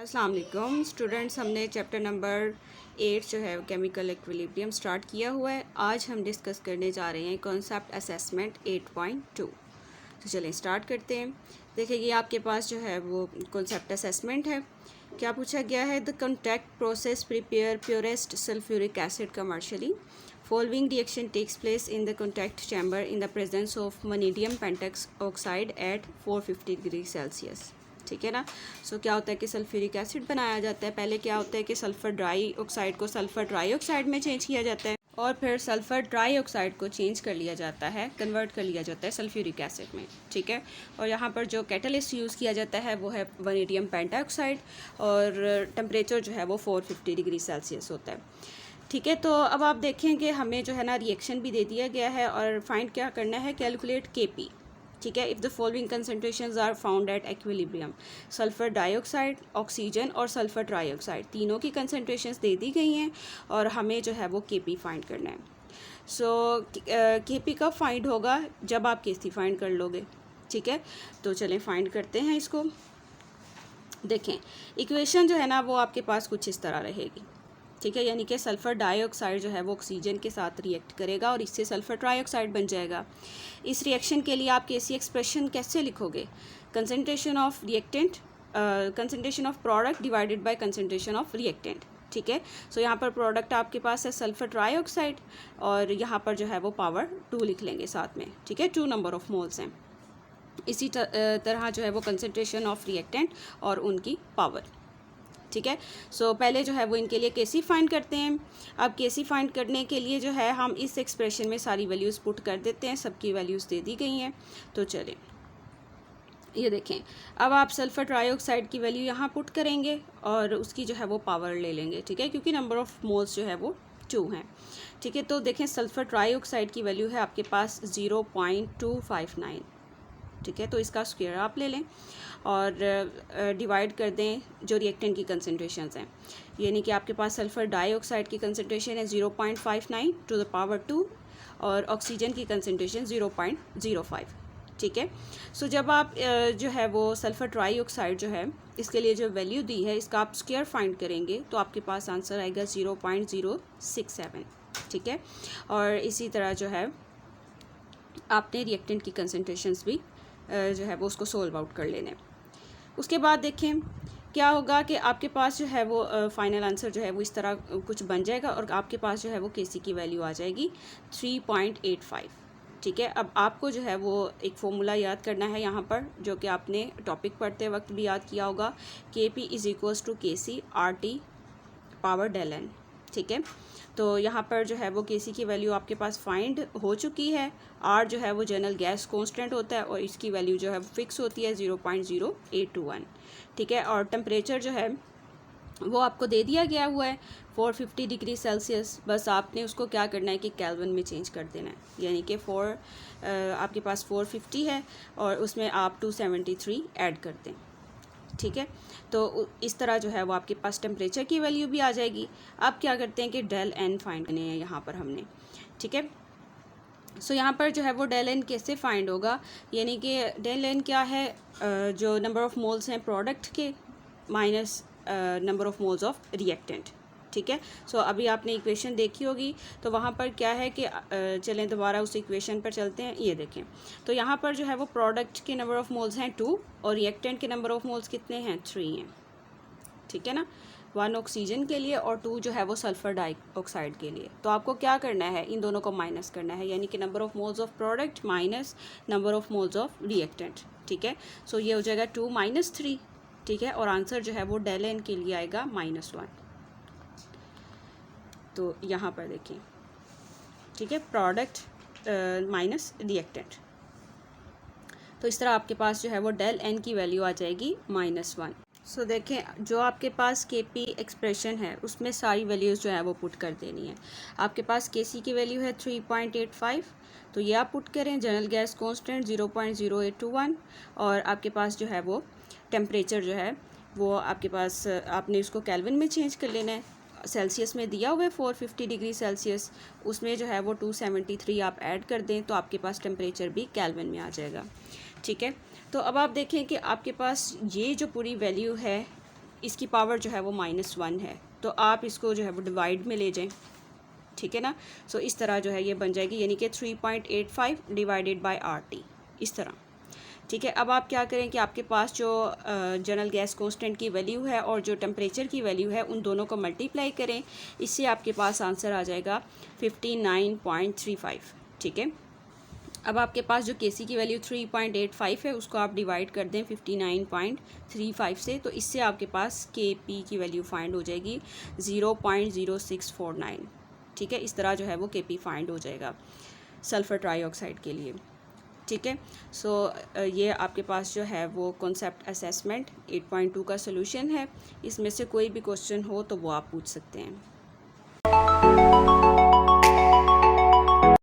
अस्सलाम वालेकुम स्टूडेंट्स, हमने चैप्टर नंबर 8 जो है केमिकल इक्विलिब्रियम स्टार्ट किया हुआ है। आज हम डिस्कस करने जा रहे हैं कॉन्सेप्ट असेसमेंट 8.2। तो चलें स्टार्ट करते हैं। देखिए ये आपके पास जो है वो कॉन्सेप्ट असेसमेंट है। क्या पूछा गया है? The contact process prepare purest sulphuric acid commercially. Following reaction takes place in the contact chamber in the presence of vanadium pentoxide at 450 degree Celsius. ठीक है ना। क्या होता है कि सल्फ्यूरिक एसिड बनाया जाता है। पहले क्या होता है कि सल्फ़र डाई ऑक्साइड को सल्फ़र ट्राई ऑक्साइड में चेंज किया जाता है और फिर सल्फ़र ट्राई ऑक्साइड को चेंज कर लिया जाता है, कन्वर्ट कर लिया जाता है सल्फ्यूरिक एसिड में। ठीक है। और यहाँ पर जो कैटलिस्ट यूज़ किया जाता है वो है वैनेडियम पेंटॉक्साइड और टेम्परेचर जो है वो 450 डिग्री सेल्सियस होता है। ठीक है। तो अब आप देखें कि हमें जो है ना रिएक्शन भी दे दिया गया है और फाइंड क्या करना है, कैलकुलेट Kp। ठीक है। If the following concentrations are found at equilibrium, sulphur dioxide, oxygen और सल्फ़र ट्राईऑक्साइड तीनों की कंसनट्रेशंस दे दी गई हैं और हमें जो है वो Kp फाइंड करना है। Kp कब फाइंड होगा? जब आप Kc फाइंड कर लोगे। ठीक है। तो चलें फाइंड करते हैं इसको। देखें इक्वेशन जो है ना वो आपके पास कुछ इस तरह रहेगी। ठीक है। यानी कि सल्फ़र डाइऑक्साइड जो है वो ऑक्सीजन के साथ रिएक्ट करेगा और इससे सल्फ़र ट्राईऑक्साइड बन जाएगा। इस रिएक्शन के लिए आप कैसी एक्सप्रेशन कैसे लिखोगे? Concentration of reactant, concentration of product divided by concentration of reactant. ठीक है। यहाँ पर प्रोडक्ट आपके पास है सल्फ़र ट्राईऑक्साइड और यहाँ पर जो है वो पावर 2 लिख लेंगे साथ में। ठीक है। 2 नंबर ऑफ मोल्स हैं। इसी तरह जो है वो कंसनट्रेशन ऑफ रिएक्टेंट और उनकी पावर। ठीक है। पहले जो है वो इनके लिए Kc फाइंड करते हैं। अब Kc फाइंड करने के लिए जो है हम इस एक्सप्रेशन में सारी वैल्यूज़ पुट कर देते हैं। सबकी वैल्यूज़ दे दी गई हैं। तो चलें ये देखें। अब आप सल्फ़र ट्राईऑक्साइड की वैल्यू यहाँ पुट करेंगे और उसकी जो है वो पावर ले लेंगे। ठीक है। क्योंकि नंबर ऑफ़ मोल्स जो है वो 2 हैं। ठीक है। तो देखें सल्फ़र ट्राईऑक्साइड की वैल्यू है आपके पास 0.259। ठीक है। तो इसका स्क्वायर आप ले लें और डिवाइड कर दें जो रिएक्टेंट की कंसनट्रेशंस हैं। यानी कि आपके पास सल्फ़र डाइऑक्साइड की कंसनट्रेशन है 0.59 टू द पावर 2 और ऑक्सीजन की कंसनट्रेशन 0.05। ठीक है। जब आप जो है वो सल्फ़र ट्राईऑक्साइड जो है इसके लिए जो वैल्यू दी है इसका आप स्क्वायर फाइंड करेंगे तो आपके पास आंसर आएगा 0.067। ठीक है। और इसी तरह जो है आपने रिएक्टेंट की कंसनट्रेशंस भी जो है वो उसको सोल्व आउट कर लेने। उसके बाद देखें क्या होगा कि आपके पास जो है वो फाइनल आंसर जो है वो इस तरह कुछ बन जाएगा और आपके पास जो है वो Kc की वैल्यू आ जाएगी 3.85। ठीक है। अब आपको जो है वो एक फॉर्मूला याद करना है यहाँ पर जो कि आपने टॉपिक पढ़ते वक्त भी याद किया होगा। Kp = Kc RT power del n। ठीक है। तो यहाँ पर जो है वो Kc की वैल्यू आपके पास फाइंड हो चुकी है। R जो है वो जनरल गैस कांस्टेंट होता है और इसकी वैल्यू जो है वो फिक्स होती है 0.0821। ठीक है। और टेम्परेचर जो है वो आपको दे दिया गया हुआ है 450 डिग्री सेल्सियस। बस आपने उसको क्या करना है कि केल्विन में चेंज कर देना है। यानी कि आपके पास 450 है और उसमें आप 273 ऐड कर दें। ठीक है। तो इस तरह जो है वो आपके पास टेम्परेचर की वैल्यू भी आ जाएगी। अब क्या करते हैं कि del n फाइंड करने हैं यहाँ पर हमने। ठीक है। यहाँ पर जो है वो del n कैसे फाइंड होगा? यानी कि del n क्या है? जो नंबर ऑफ़ मोल्स हैं प्रोडक्ट के minus number of moles of reactant. ठीक है। अभी आपने इक्वेशन देखी होगी तो वहाँ पर क्या है कि चलें दोबारा उस इक्वेशन पर चलते हैं। ये देखें तो यहाँ पर जो है वो प्रोडक्ट के नंबर ऑफ़ मोल्स हैं 2 और रिएक्टेंट के नंबर ऑफ़ मोल्स कितने हैं? 3 हैं। ठीक है ना। 1 ऑक्सीजन के लिए और 2 जो है वो सल्फ़र डाइऑक्साइड के लिए। तो आपको क्या करना है? इन दोनों को माइनस करना है। यानी कि number of moles of product minus number of moles of reactant. ठीक है। ये हो जाएगा 2 - 3। ठीक है। और आंसर जो है वो del n के लिए आएगा -1। तो यहाँ पर देखिए। ठीक है। Product minus reactant. तो इस तरह आपके पास जो है वो del n की वैल्यू आ जाएगी -1। देखें जो आपके पास Kp एक्सप्रेशन है उसमें सारी वैल्यूज़ जो है वो पुट कर देनी है। आपके पास Kc की वैल्यू है 3.85 तो ये आप पुट करें। जनरल गैस कांस्टेंट 0.0821 और आपके पास जो है वो टेम्परेचर जो है वो आपके पास आपने उसको केल्विन में चेंज कर लेना है। सेल्सियस में दिया हुआ है 450 डिग्री सेल्सियस, उसमें जो है वो 273 आप ऐड कर दें तो आपके पास टेम्परेचर भी केल्विन में आ जाएगा। ठीक है। तो अब आप देखें कि आपके पास ये जो पूरी वैल्यू है इसकी पावर जो है वो -1 है, तो आप इसको जो है वो डिवाइड में ले जाएं, ठीक है ना। सो इस तरह जो है ये बन जाएगी, यानी कि 3.85 डिवाइडेड बाय RT, इस तरह, ठीक है। अब आप क्या करें कि आपके पास जो जनरल गैस कांस्टेंट की वैल्यू है और जो टेम्परेचर की वैल्यू है उन दोनों को मल्टीप्लाई करें, इससे आपके पास आंसर आ जाएगा 59.35, ठीक है। अब आपके पास जो Kc की वैल्यू 3.85 है उसको आप डिवाइड कर दें 59.35 से, तो इससे आपके पास Kp की वैल्यू फाइंड हो जाएगी 0.0649, ठीक है। इस तरह जो है वो Kp फाइंड हो जाएगा सल्फ़र ट्राईऑक्साइड के लिए, ठीक है। सो ये आपके पास जो है वो कॉन्सेप्ट असेसमेंट 8.2 का सोल्यूशन है। इसमें से कोई भी क्वेश्चन हो तो वो आप पूछ सकते हैं।